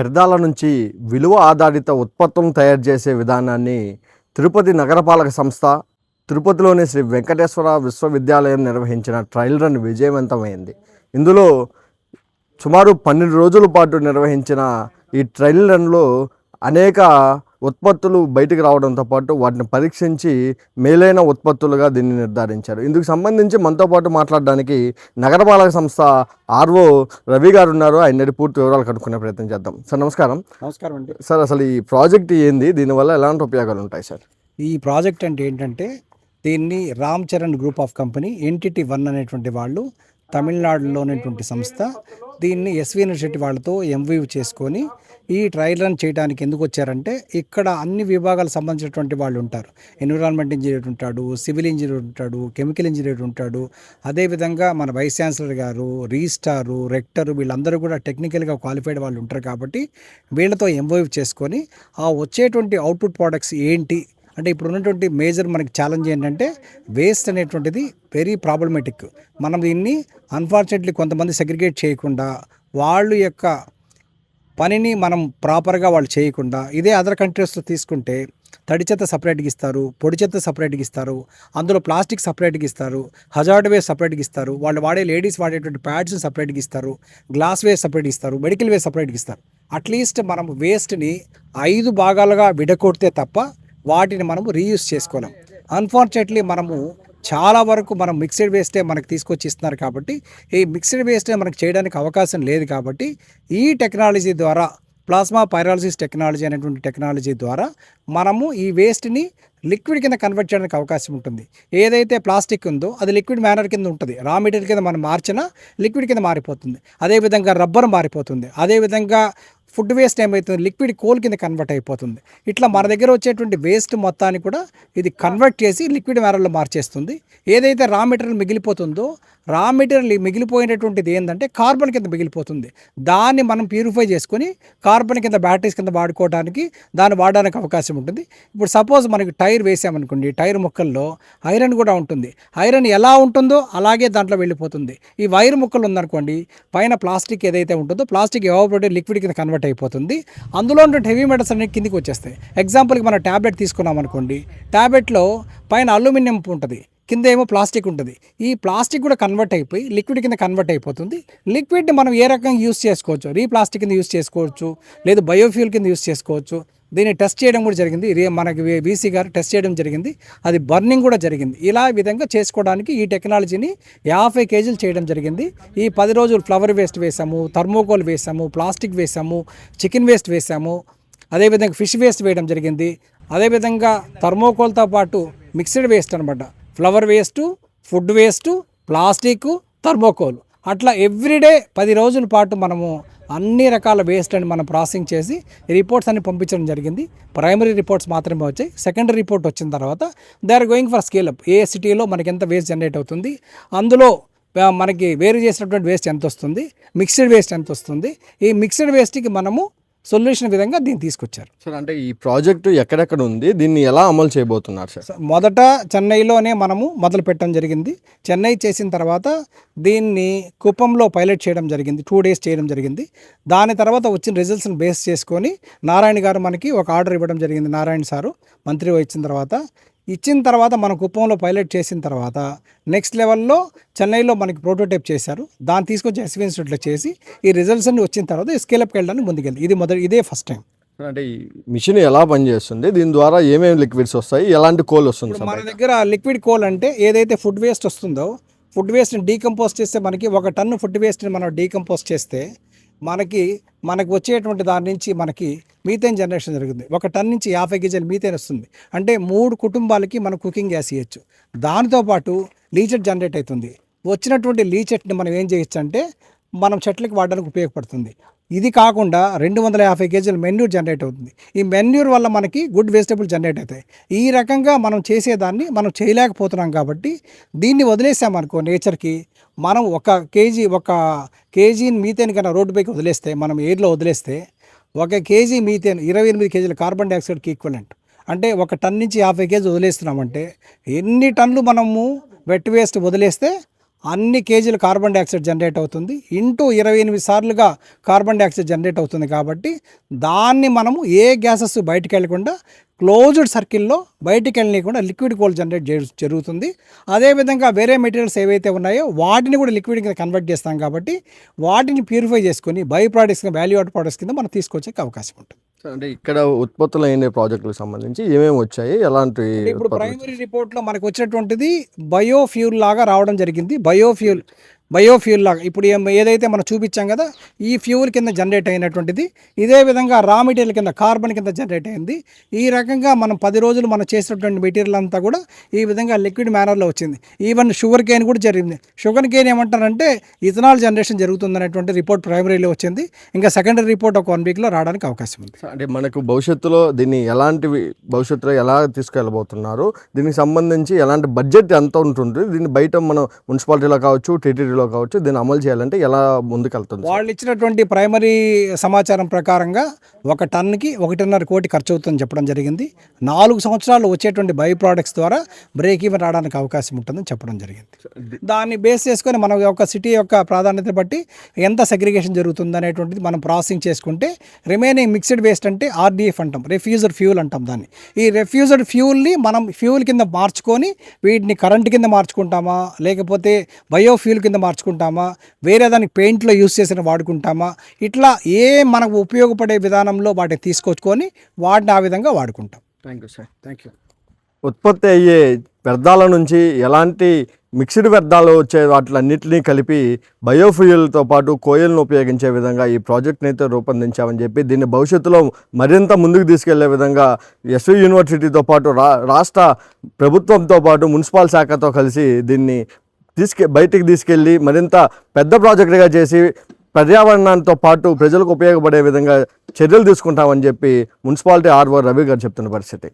వ్యర్థాల నుంచి విలువ ఆధారిత ఉత్పత్తులను తయారు చేసే విధానాన్ని తిరుపతి నగరపాలక సంస్థ, తిరుపతిలోని శ్రీ వెంకటేశ్వర విశ్వవిద్యాలయం నిర్వహించిన ట్రయల్ రన్ విజయవంతమైంది. ఇందులో సుమారు 12 రోజుల పాటు నిర్వహించిన ఈ ట్రయల్ రన్లో అనేక ఉత్పత్తులు బయటికి రావడంతో పాటు వాటిని పరీక్షించి మేలైన ఉత్పత్తులుగా దీన్ని నిర్ధారించారు. ఇందుకు సంబంధించి మనతో పాటు మాట్లాడడానికి నగరపాలక సంస్థ ఆర్ఓ రవి గారు ఉన్నారు. ఆయన పూర్తి వివరాలు కనుక్కునే ప్రయత్నం చేద్దాం. సార్ నమస్కారం. నమస్కారం అండి. సార్, అసలు ఈ ప్రాజెక్ట్ ఏంది, దీనివల్ల ఎలాంటి ఉపయోగాలు ఉంటాయి సార్? ఈ ప్రాజెక్ట్ అంటే ఏంటంటే, దీన్ని Ram Charan group of company entity 1 అనేటువంటి వాళ్ళు, తమిళనాడులో ఉన్నటువంటి సంస్థ, దీన్ని ఎస్వి యూనివర్సిటీ వాళ్ళతో ఎంవీవ్ చేసుకొని ఈ ట్రయల్ రన్ చేయడానికి ఎందుకు వచ్చారంటే, ఇక్కడ అన్ని విభాగాలకు సంబంధించినటువంటి వాళ్ళు ఉంటారు. ఎన్విరాన్మెంట్ ఇంజనీర్ ఉంటాడు, సివిల్ ఇంజనీర్ ఉంటాడు, కెమికల్ ఇంజనీర్ ఉంటాడు. అదేవిధంగా మన వైస్ ఛాన్సలర్ గారు, రిజిస్ట్రారు, రెక్టరు, వీళ్ళందరూ కూడా టెక్నికల్గా క్వాలిఫైడ్ వాళ్ళు ఉంటారు. కాబట్టి వీళ్ళతో ఎంవీవ్ చేసుకొని ఆ వచ్చేటువంటి అవుట్పుట్ ప్రోడక్ట్స్ ఏంటి అంటే, ఇప్పుడు ఉన్నటువంటి మేజర్ మనకి ఛాలెంజ్ ఏంటంటే, వేస్ట్ అనేటువంటిది వెరీ ప్రాబ్లమేటిక్. మనం దీన్ని అన్ఫార్చునేట్లీ కొంతమంది సెగ్రిగేట్ చేయకుండా, వాళ్ళు యొక్క పనిని మనం ప్రాపర్గా వాళ్ళు చేయకుండా, ఇదే అదర్ కంట్రీస్లో తీసుకుంటే తడి చెత్త సపరేట్గా ఇస్తారు, పొడి చెత్త సపరేట్గా ఇస్తారు, అందులో ప్లాస్టిక్ సపరేట్గా ఇస్తారు, హజార్డ్ వేస్ట్ సపరేట్గా ఇస్తారు, వాళ్ళు వాడే లేడీస్ వాడేటువంటి ప్యాడ్స్ సపరేట్గా ఇస్తారు, గ్లాస్ వేస్ట్ సపరేట్గా ఇస్తారు, మెడికల్ వేస్ట్ సపరేట్గా ఇస్తారు. అట్లీస్ట్ మనం వేస్ట్ని 5 భాగాలుగా విడగొడితే తప్ప వాటిని మనము రీయూజ్ చేసుకోలేం. అన్ఫార్చునేట్లీ మనము చాలా వరకు మనం మిక్స్డ్ వేస్టే మనకు తీసుకొచ్చి ఇస్తున్నారు. కాబట్టి ఈ మిక్స్డ్ వేస్టే మనకు చేయడానికి అవకాశం లేదు. కాబట్టి ఈ టెక్నాలజీ ద్వారా, ప్లాస్మా పైరాలసిస్ టెక్నాలజీ అనేటువంటి టెక్నాలజీ ద్వారా మనము ఈ వేస్ట్ని లిక్విడ్ కింద కన్వర్ట్ చేయడానికి అవకాశం ఉంటుంది. ఏదైతే ప్లాస్టిక్ ఉందో అది లిక్విడ్ మ్యానర్ కింద ఉంటుంది. రా మెటీరియల్ కింద మనం మార్చినా లిక్విడ్ కింద మారిపోతుంది. అదేవిధంగా రబ్బర్ మారిపోతుంది. అదేవిధంగా ఫుడ్ వేస్ట్ ఏమవుతుంది, లిక్విడ్ కోల్ కింద కన్వర్ట్ అయిపోతుంది. ఇట్లా మన దగ్గర వచ్చేటువంటి వేస్ట్ మొత్తాన్ని కూడా ఇది కన్వర్ట్ చేసి లిక్విడ్ మ్యానర్లో మార్చేస్తుంది. ఏదైతే రా మెటీరియల్ మిగిలిపోతుందో, రా మెటీరియల్ మిగిలిపోయినటువంటిది ఏంటంటే కార్బన్ కింద మిగిలిపోతుంది. దాన్ని మనం ప్యూరిఫై చేసుకొని కార్బన్ కింద బ్యాటరీస్ కింద వాడుకోవడానికి, దాన్ని వాడడానికి అవకాశం ఉంటుంది. ఇప్పుడు సపోజ్ మనకి టైర్ వేసామనుకోండి, టైర్ ముక్కల్లో ఐరన్ కూడా ఉంటుంది. ఐరన్ ఎలా ఉంటుందో అలాగే దాంట్లో వెళ్ళిపోతుంది. ఈ వైర్ ముక్కలు ఉందనుకోండి, పైన ప్లాస్టిక్ ఏదైతే ఉంటుందో ప్లాస్టిక్ ఎవాపరేట్ లిక్విడ్ కింద కన్వర్ట్ అయిపోతుంది. అందులో ఉండే హెవీ మెటల్స్ అన్ని కిందికి వచ్చేస్తాయి. ఎగ్జాంపుల్కి మనం ట్యాబ్లెట్ తీసుకున్నాం అనుకోండి, ట్యాబ్లెట్లో పైన అల్యూమినియం ఉంటుంది, కింద ఏమో ప్లాస్టిక్ ఉంటుంది. ఈ ప్లాస్టిక్ కూడా కన్వర్ట్ అయిపోయి లిక్విడ్ కింద కన్వర్ట్ అయిపోతుంది. లిక్విడ్ని మనం ఏ రకంగా యూస్ చేసుకోవచ్చు, ప్లాస్టిక్ కింద యూస్ చేసుకోవచ్చు, లేదు బయోఫ్యూల్ కింద యూస్ చేసుకోవచ్చు. దీన్ని టెస్ట్ చేయడం కూడా జరిగింది. మనకి వీసీ గారు టెస్ట్ చేయడం జరిగింది. అది బర్నింగ్ కూడా జరిగింది. ఇలా విధంగా చేసుకోవడానికి ఈ టెక్నాలజీని 50 కేజీలు చేయడం జరిగింది. ఈ 10 రోజులు ఫ్లవర్ వేస్ట్ వేసాము, థర్మోకోల్ వేసాము, ప్లాస్టిక్ వేసాము, చికెన్ వేస్ట్ వేసాము, అదేవిధంగా ఫిష్ వేస్ట్ వేయడం జరిగింది. అదేవిధంగా థర్మోకోల్తో పాటు మిక్స్డ్ వేస్ట్ అనమాట, flower waste, food waste, plastic, thermocol, అట్లా ఎవ్రీడే 10 రోజుల పాటు మనము అన్ని రకాల వేస్ట్ అని మనం ప్రాసెసింగ్ చేసి రిపోర్ట్స్ అన్ని పంపించడం జరిగింది. ప్రైమరీ రిపోర్ట్స్ మాత్రమే వచ్చాయి. సెకండరీ రిపోర్ట్ వచ్చిన తర్వాత they are going for scale up. ఏ సిటీలో మనకి ఎంత వేస్ట్ జనరేట్ అవుతుంది, అందులో మనకి వేరు చేసినటువంటి వేస్ట్ ఎంత వస్తుంది, మిక్స్డ్ వేస్ట్ ఎంత వస్తుంది, ఈ మిక్స్డ్ వేస్ట్కి మనము సొల్యూషన్ విధంగా దీన్ని తీసుకొచ్చారు. సార్, అంటే ఈ ప్రాజెక్టు ఎక్కడెక్కడ ఉంది, దీన్ని ఎలా అమలు చేయబోతున్నారు సార్? మొదట చెన్నైలోనే మనము మొదలు పెట్టడం జరిగింది. చెన్నై చేసిన తర్వాత దీన్ని కుప్పంలో పైలట్ చేయడం జరిగింది. 2 days చేయడం జరిగింది. దాని తర్వాత వచ్చిన రిజల్ట్స్ని బేస్ చేసుకొని నారాయణ గారు మనకి ఒక ఆర్డర్ ఇవ్వడం జరిగింది. నారాయణ సారు మంత్రి ఇచ్చిన తర్వాత మనం కుప్పంలో పైలట్ చేసిన తర్వాత నెక్స్ట్ లెవెల్లో చెన్నైలో మనకి ప్రోటోటైప్ చేశారు. దాన్ని తీసుకొచ్చి ఎస్వి ఇన్స్టిట్యూట్లో చేసి ఈ రిజల్ట్స్ అన్ని వచ్చిన తర్వాత స్కేలప్కి వెళ్ళడానికి ముందుకెళ్ళి ఇదే ఫస్ట్ టైం. అంటే ఈ మిషన్ ఎలా పనిచేస్తుంది, దీని ద్వారా ఏమేమి లిక్విడ్స్ వస్తాయి, ఎలాంటి కోల్ వస్తుంది? మన దగ్గర లిక్విడ్ కోల్ అంటే ఏదైతే ఫుడ్ వేస్ట్ వస్తుందో, ఫుడ్ వేస్ట్ని డీకంపోజ్ చేస్తే మనకి 1 టన్ను ఫుడ్ వేస్ట్ని మనం డీకంపోజ్ చేస్తే మనకి వచ్చేటువంటి దాని నుంచి మనకి మీథేన్ జనరేషన్ జరుగుతుంది. 1 టన్ నుంచి 50 కేజీలు మీథేన్ వస్తుంది. అంటే 3 కుటుంబాలకి మనం కుకింగ్ గ్యాస్ ఇవ్వచ్చు. దానితోపాటు లీచెట్ జనరేట్ అవుతుంది. వచ్చినటువంటి లీచెట్ని మనం ఏం చేయొచ్చు అంటే మనం చెట్లకి వాడడానికి ఉపయోగపడుతుంది. ఇది కాకుండా 250 కేజీల మెన్యూర్ జనరేట్ అవుతుంది. ఈ మెన్యూర్ వల్ల మనకి గుడ్ వెజిటబుల్ జనరేట్ అవుతాయి. ఈ రకంగా మనం చేసేదాన్ని మనం చేయలేకపోతున్నాం. కాబట్టి దీన్ని వదిలేసామనుకో నేచర్కి, మనం 1 కేజీ మీథేన్ కన్నా రోడ్డు పైకి వదిలేస్తే, మనం ఎయిర్లో వదిలేస్తే 1 కేజీ మీథేన్ 28 కేజీల కార్బన్ డైఆక్సైడ్కి ఈక్వలెంట్. అంటే 1 టన్ నుంచి 50 కేజీ వదిలేస్తున్నామంటే ఎన్ని టన్నులు మనము వెట్ వేస్ట్ వదిలేస్తే అన్ని కేజీలు కార్బన్ డైఆక్సైడ్ జనరేట్ అవుతుంది. ఇంటూ 28 సార్లుగా కార్బన్ డైఆక్సైడ్ జనరేట్ అవుతుంది. కాబట్టి దాన్ని మనము ఏ గ్యాసెస్ బయటికి వెళ్ళకుండా క్లోజ్డ్ సర్కిల్లో బయటికి వెళ్ళకుండా లిక్విడ్ కోల్ జనరేట్ జరుగుతుంది. అదేవిధంగా వేరే మెటీరియల్స్ ఏవైతే ఉన్నాయో వాటిని కూడా లిక్విడ్ కింద కన్వర్ట్ చేస్తాం. కాబట్టి వాటిని ప్యూరిఫై చేసుకొని బై ప్రోడక్ట్స్ కింద వాల్యూ యాడ్ ప్రోడక్ట్స్ కింద మనం తీసుకొచ్చే అవకాశం ఉంటుంది. అంటే ఇక్కడ ఉత్పత్తులు అయిన ప్రాజెక్టులకు సంబంధించి ఏమేమి వచ్చాయి, ఎలాంటి ఇప్పుడు ప్రైమరీ రిపోర్ట్లో మనకు వచ్చినటువంటిది బయోఫ్యూల్ లాగా రావడం జరిగింది. బయోఫ్యూల్ లాగా ఇప్పుడు ఏదైతే మనం చూపించాం కదా, ఈ ఫ్యూల్ కింద జనరేట్ అయినటువంటిది. ఇదే విధంగా రా మెటీరియల్ కింద కార్బన్ కింద జనరేట్ అయింది. ఈ రకంగా మనం 10 రోజులు మనం చేసినటువంటి మెటీరియల్ అంతా కూడా ఈ విధంగా లిక్విడ్ మేనర్లో వచ్చింది. ఈవెన్ షుగర్ కేన్ కూడా జరిగింది. షుగర్ కేన్ ఏమంటారంటే ఇథనాల్ జనరేషన్ జరుగుతుందనేటువంటి రిపోర్ట్ ప్రైమరీలో వచ్చింది. ఇంకా సెకండరీ రిపోర్ట్ ఒక 1 వీక్లో రావడానికి అవకాశం ఉంది. అంటే మనకు భవిష్యత్తులో దీన్ని భవిష్యత్తులో ఎలా తీసుకెళ్ళబోతున్నారు, దీనికి సంబంధించి ఎలాంటి బడ్జెట్ ఎంత ఉంటుంది, దీన్ని బయట మనం మున్సిపాలిటీలో కావచ్చు, టీటీడీలో కావచ్చు, దీన్ని అమలు చేయాలంటే ఎలా ముందుకెళ్తుంది? వాళ్ళు ఇచ్చినటువంటి ప్రైమరీ సమాచారం ప్రకారంగా 1 టన్నుకి 1.5 కోటి ఖర్చు అవుతుందని చెప్పడం జరిగింది. 4 సంవత్సరాలు వచ్చేటువంటి బై ప్రోడక్ట్స్ ద్వారా బ్రేక్ ఈవెన్ రావడానికి అవకాశం ఉంటుందని చెప్పడం జరిగింది. దాన్ని బేస్ చేసుకొని మన యొక్క సిటీ యొక్క ప్రాధాన్యత బట్టి ఎంత సెగ్రిగేషన్ జరుగుతుంది అనేటువంటిది మనం ప్రాసెసింగ్ చేసుకుంటే రిమైనింగ్ మిక్స్డ్ వేస్ట్ అంటే ఆర్డీఎఫ్ అంటాం, రిఫ్యూజర్ ఫ్యూల్ అంటాం దాన్ని. ఈ రిఫ్యూజర్ ఫ్యూల్ని మనం ఫ్యూల్ కింద మార్చుకొని వీటిని కరెంట్ కింద మార్చుకుంటామా, లేకపోతే బయోఫ్యూల్ కింద మార్చుకుంటామా, వేరే దానికి పెయింట్లో యూస్ చేసిన వాడుకుంటామా, ఇట్లా మనకు ఉపయోగపడే విధానంలో వాటిని తీసుకొచ్చుకొని వాటిని ఆ విధంగా వాడుకుంటాం. Thank you sir. Thank you. ఉత్పత్తి అయ్యే వ్యర్థాల నుంచి ఎలాంటి మిక్స్డ్ వ్యర్థాలు వచ్చే వాటిలన్నింటినీ కలిపి బయోఫ్యూయల్తో పాటు కోయల్ను ఉపయోగించే విధంగా ఈ ప్రాజెక్ట్ని అయితే రూపొందించామని చెప్పి, దీన్ని భవిష్యత్తులో మరింత ముందుకు తీసుకెళ్లే విధంగా ఎస్వి యూనివర్సిటీతో పాటు రాష్ట్ర ప్రభుత్వంతో పాటు మున్సిపల్ శాఖతో కలిసి దీన్ని బయటికి తీసుకెళ్ళి మరింత పెద్ద ప్రాజెక్టుగా చేసి పర్యావరణంతో పాటు ప్రజలకు ఉపయోగపడే విధంగా చర్యలు తీసుకుంటామని చెప్పి మున్సిపాలిటీ ఆర్ఓ రవి గారు చెప్తున్న పరిస్థితి.